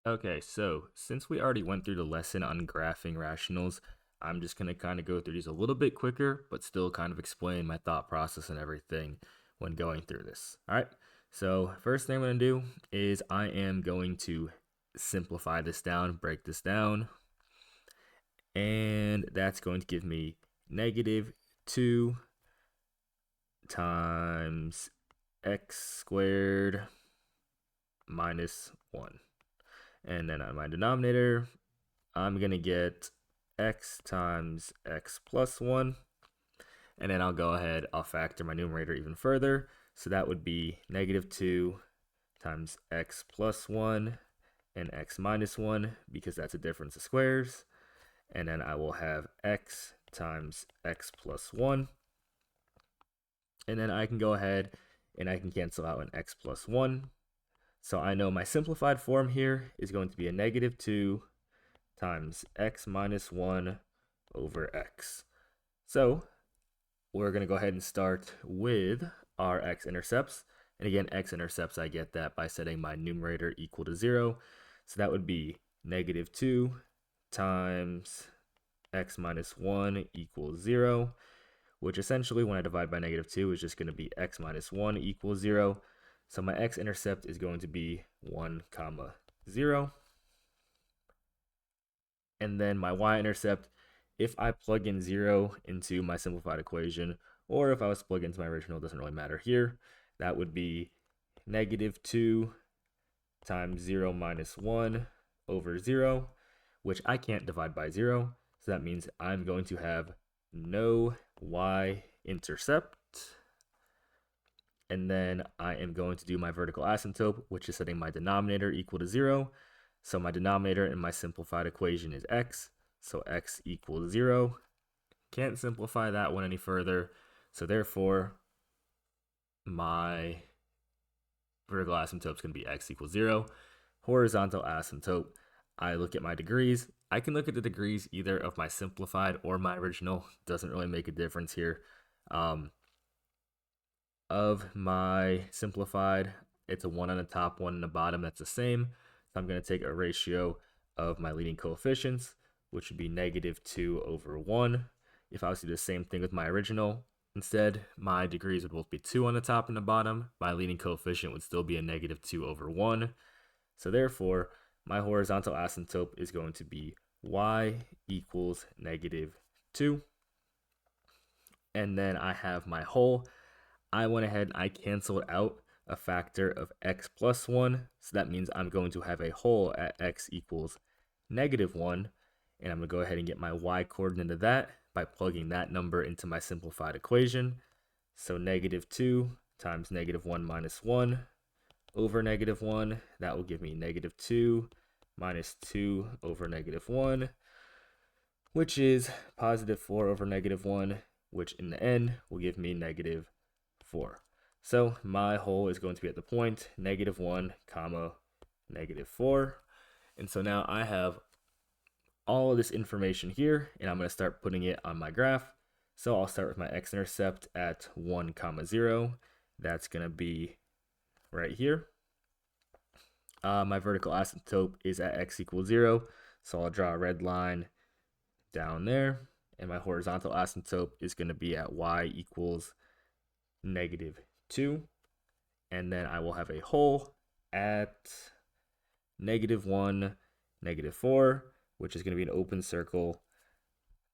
Okay, so since we already went through the lesson on graphing rationals, I'm just going to kind of go through these a little bit quicker, but still kind of explain my thought process and everything when going through this. All right, so first thing I'm going to do is I am going to simplify this down, break this down, and that's going to give me negative 2 times x squared minus 1. And then on my denominator, I'm going to get x times x plus 1. And then I'll go ahead, I'll factor my numerator even further. So that would be negative 2 times x plus 1 and x minus 1 because that's a difference of squares. And then I will have x times x plus 1. And then I can go ahead and I can cancel out an x plus 1. So I know my simplified form here is going to be a negative 2 times x minus 1 over x. So we're going to go ahead and start with our x-intercepts. And again, x-intercepts, I get that by setting my numerator equal to 0. So that would be negative 2 times x minus 1 equals 0, which essentially when I divide by negative 2 is just going to be x minus 1 equals 0. So my x-intercept is going to be 1 comma 0. And then my y-intercept, if I plug in 0 into my simplified equation, or if I was to plug into my original, it doesn't really matter here, that would be negative 2 times 0 minus 1 over 0, which I can't divide by 0. So that means I'm going to have no y-intercept. And then I am going to do my vertical asymptote, which is setting my denominator equal to 0. So my denominator in my simplified equation is x. So x equals 0. Can't simplify that one any further. So therefore, my vertical asymptote is going to be x equals 0. Horizontal asymptote, I look at my degrees. I can look at the degrees either of my simplified or my original. Doesn't really make a difference here. Of my simplified, it's a 1 on the top, 1 on the bottom. That's the same. So I'm going to take a ratio of my leading coefficients, which would be negative 2 over 1. If I was to do the same thing with my original, instead, my degrees would both be 2 on the top and the bottom. My leading coefficient would still be a negative 2 over 1. So therefore, my horizontal asymptote is going to be y equals negative 2. And then I have my whole. I went ahead and I canceled out a factor of x plus 1. So that means I'm going to have a whole at x equals negative 1. And I'm going to go ahead and get my y coordinate of that by plugging that number into my simplified equation. So negative 2 times negative 1 minus 1 over negative 1. That will give me negative 2 minus 2 over negative 1, which is positive 4 over negative 1, which in the end will give me negative 4. So my whole is going to be at the point negative 1 comma negative 4. And so now I have all of this information here, and I'm going to start putting it on my graph. So I'll start with my x-intercept at 1 comma 0. That's going to be right here. My vertical asymptote is at x equals 0. So I'll draw a red line down there. And my horizontal asymptote is going to be at y equals negative 2. And then I will have a whole at negative 1, negative 4, which is going to be an open circle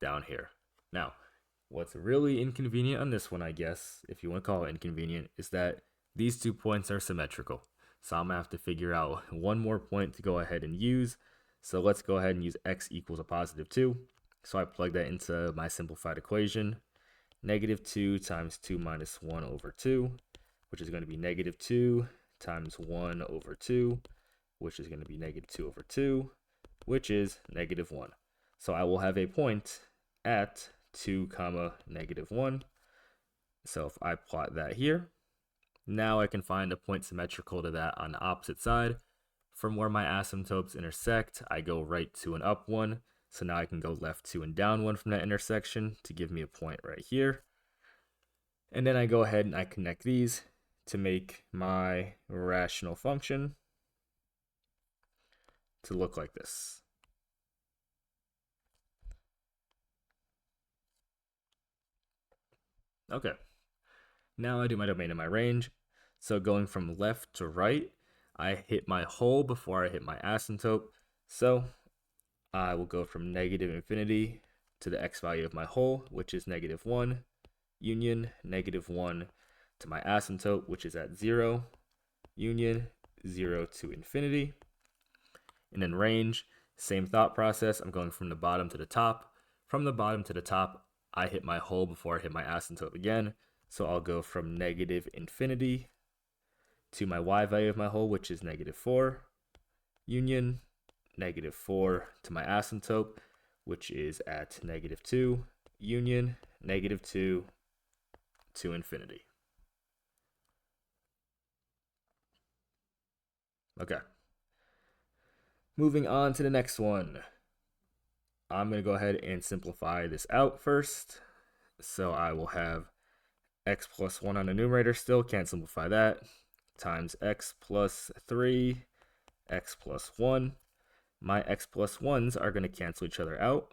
down here. Now, what's really inconvenient on this one, I guess, if you want to call it inconvenient, is that these 2 points are symmetrical. So I'm going to have to figure out one more point to go ahead and use. So let's go ahead and use x equals a positive 2. So I plug that into my simplified equation. Negative 2 times 2 minus 1 over 2, which is going to be negative 2 times 1 over 2, which is going to be negative 2 over 2, which is negative 1. So I will have a point at 2 comma negative 1. So if I plot that here, now I can find a point symmetrical to that on the opposite side. From where my asymptotes intersect, I go right 2 and up 1. So now I can go left 2 and down 1 from that intersection to give me a point right here. And then I go ahead and I connect these to make my rational function. to look like this. Okay, now I do my domain and my range. So going from left to right, I hit my hole before I hit my asymptote. So I will go from negative infinity to the x value of my hole, which is -1, union -1 to my asymptote, which is at 0, union 0 to infinity. And then range, same thought process. I'm going from the bottom to the top. From the bottom to the top, I hit my hole before I hit my asymptote again. So I'll go from negative infinity to my y value of my hole, which is -4, union -4 to my asymptote, which is at -2, union -2 to infinity. Okay. Moving on to the next one. I'm going to go ahead and simplify this out first. So I will have x plus 1 on the numerator still, can't simplify that, times x plus 3, x plus 1. My x plus 1s are going to cancel each other out.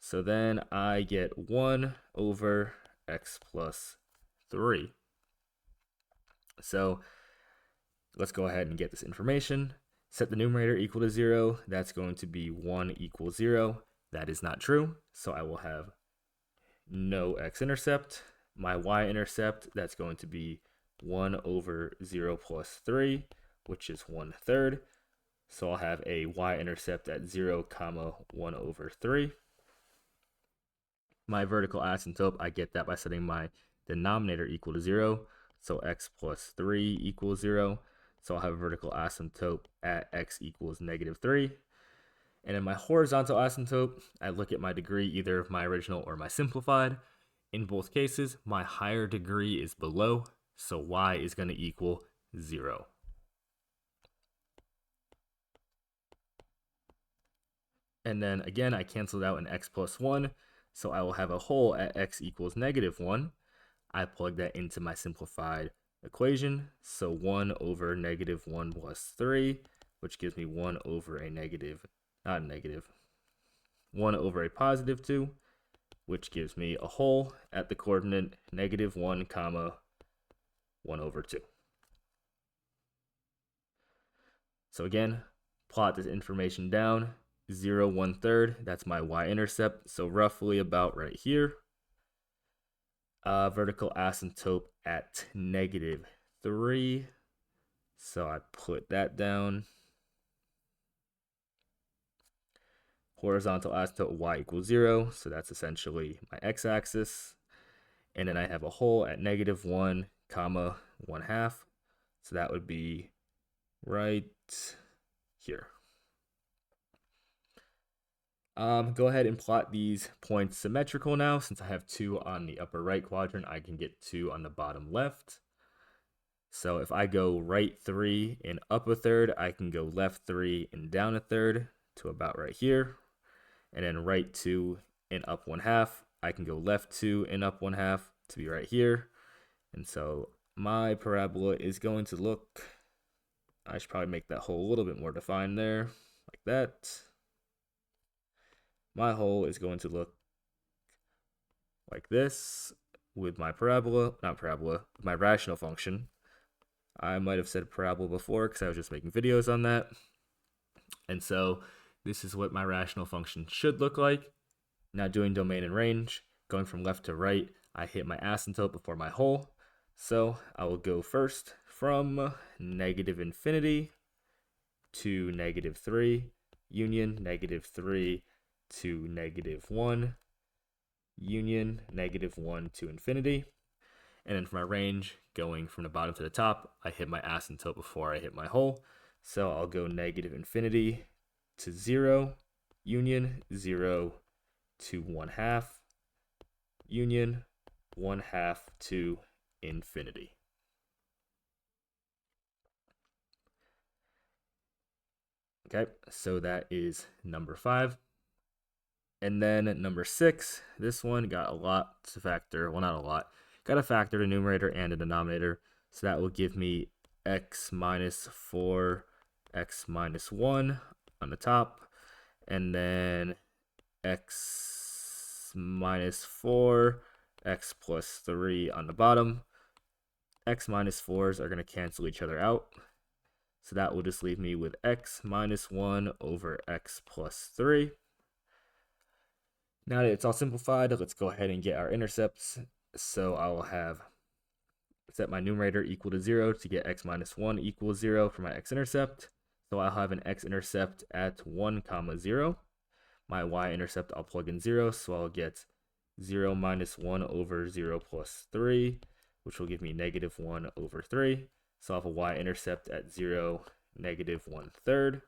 So then I get 1 over x plus 3. So let's go ahead and get this information. Set the numerator equal to 0. That's going to be 1 equals 0. That is not true. So I will have no x-intercept. My y-intercept, that's going to be 1 over 0 plus 3, which is 1/3. So I'll have a y-intercept at 0, comma 1 over 3. My vertical asymptote, I get that by setting my denominator equal to 0. So x plus 3 equals 0. So I'll have a vertical asymptote at x equals -3. And in my horizontal asymptote, I look at my degree, either my original or my simplified. In both cases, my higher degree is below, so y is going to equal 0. And then again, I canceled out an x plus 1, so I will have a hole at x equals -1. I plug that into my simplified equation, so 1 over -1 plus 3, which gives me 1 over a negative, not negative, 1 over a positive 2, which gives me a hole at the coordinate -1, comma 1 over 2. So again, plot this information down. 0, 1/3, that's my y-intercept, so roughly about right here. Vertical asymptote at -3, so I put that down. Horizontal asymptote y equals 0, so that's essentially my x-axis. And then I have a hole at -1, comma 1/2, so that would be right here. Go ahead and plot these points symmetrical now. Since I have 2 on the upper right quadrant, I can get 2 on the bottom left. So if I go right 3 and up 1/3, I can go left 3 and down 1/3 to about right here. And then right 2 and up 1/2, I can go left 2 and up 1/2 to be right here. And so my parabola is going to look, I should probably make that hole a little bit more defined there, like that. My hole is going to look like this with my parabola, not parabola, my rational function. I might have said parabola before because I was just making videos on that. And so this is what my rational function should look like. Now doing domain and range, going from left to right, I hit my asymptote before my hole. So I will go first from -infinity to -3, union -3 to -1, union -1 to infinity. And then for my range, going from the bottom to the top, I hit my asymptote before I hit my hole. So I'll go -infinity to 0, union 0 to 1/2, union 1/2 to infinity. Okay, so that is number 5. And then number 6, this one got a lot to factor. Well, not a lot. Got to factor the numerator and the denominator. So that will give me x minus 4 x minus 1 on the top, and then x minus 4, x plus 3 on the bottom. X minus 4s are going to cancel each other out. So that will just leave me with x minus 1 over x plus 3. Now that it's all simplified, let's go ahead and get our intercepts. So I will have set my numerator equal to 0 to get x minus 1 equals 0 for my x-intercept. So I'll have an x-intercept at 1, 0. My y-intercept I'll plug in 0, so I'll get 0 minus 1 over 0 plus 3, which will give me negative 1 over 3. So I'll have a y-intercept at 0, negative 1/3.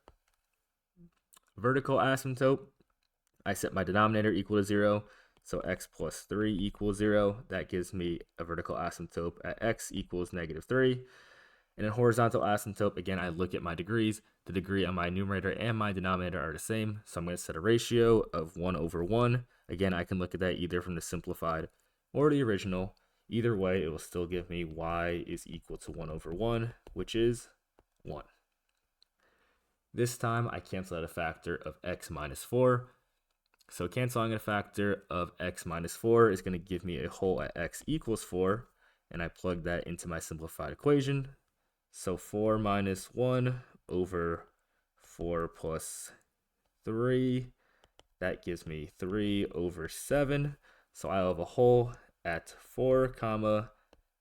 Vertical asymptote, I set my denominator equal to 0, so x plus 3 equals 0. That gives me a vertical asymptote at x equals negative 3. And in horizontal asymptote, again, I look at my degrees. The degree on my numerator and my denominator are the same, so I'm going to set a ratio of 1 over 1. Again, I can look at that either from the simplified or the original. Either way, it will still give me y is equal to 1 over 1, which is 1. This time, I cancel out a factor of x minus 4. So canceling a factor of x minus 4 is going to give me a whole at x equals 4, and I plug that into my simplified equation. So 4 minus 1 over 4 plus 3, that gives me 3 over 7. So I'll have a whole at 4,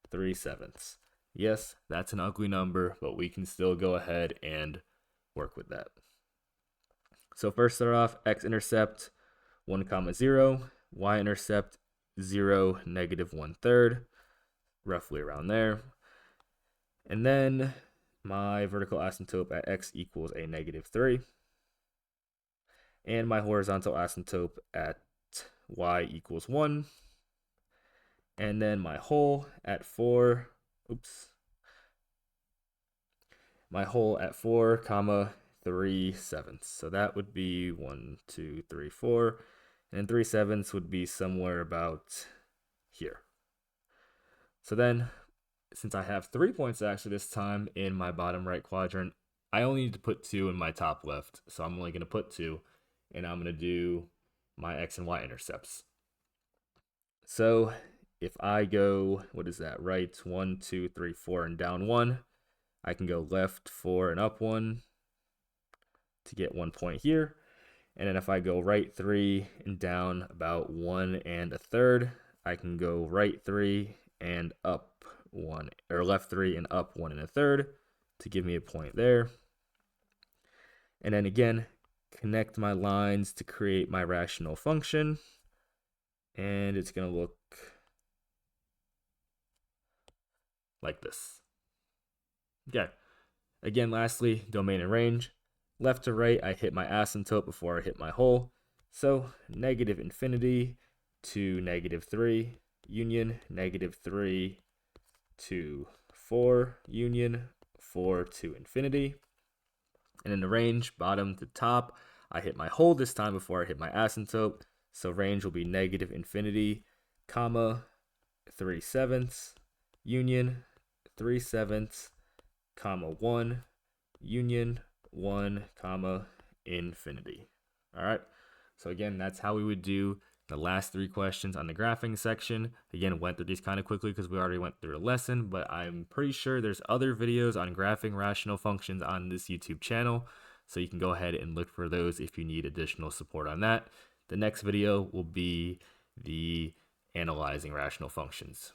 3/7. Yes, that's an ugly number, but we can still go ahead and work with that. So first start off, x-intercept 1, 0, y-intercept 0, negative 1/3, roughly around there. And then my vertical asymptote at x equals a negative 3. And my horizontal asymptote at y equals 1. And then my whole at 4, my whole at 4, 3/7. So that would be 1, 2, 3, 4. And 3/7 would be somewhere about here. So then, since I have 3 points actually this time in my bottom right quadrant, I only need to put 2 in my top left. So I'm only going to put 2, and I'm going to do my x and y intercepts. So if I go, what is that, right, 1, 2, 3, 4, and down 1, I can go left 4 and up 1 to get 1 point here. And then if I go right 3 and down about 1 1/3, I can go right 3 and up 1, or left 3 and up 1 1/3 to give me a point there. And then again, connect my lines to create my rational function. And it's going to look like this. Okay. Again, lastly, domain and range. Left to right, I hit my asymptote before I hit my whole. So negative infinity to negative 3, union negative 3 to 4, union 4 to infinity. And in the range, bottom to top, I hit my whole this time before I hit my asymptote. So range will be negative infinity, 3/7, union 3/7, 1, union 1, infinity. All right. So again, that's how we would do the last 3 questions on the graphing section. Again, went through these kind of quickly because we already went through a lesson, but I'm pretty sure there's other videos on graphing rational functions on this YouTube channel. So you can go ahead and look for those if you need additional support on that. The next video will be the analyzing rational functions.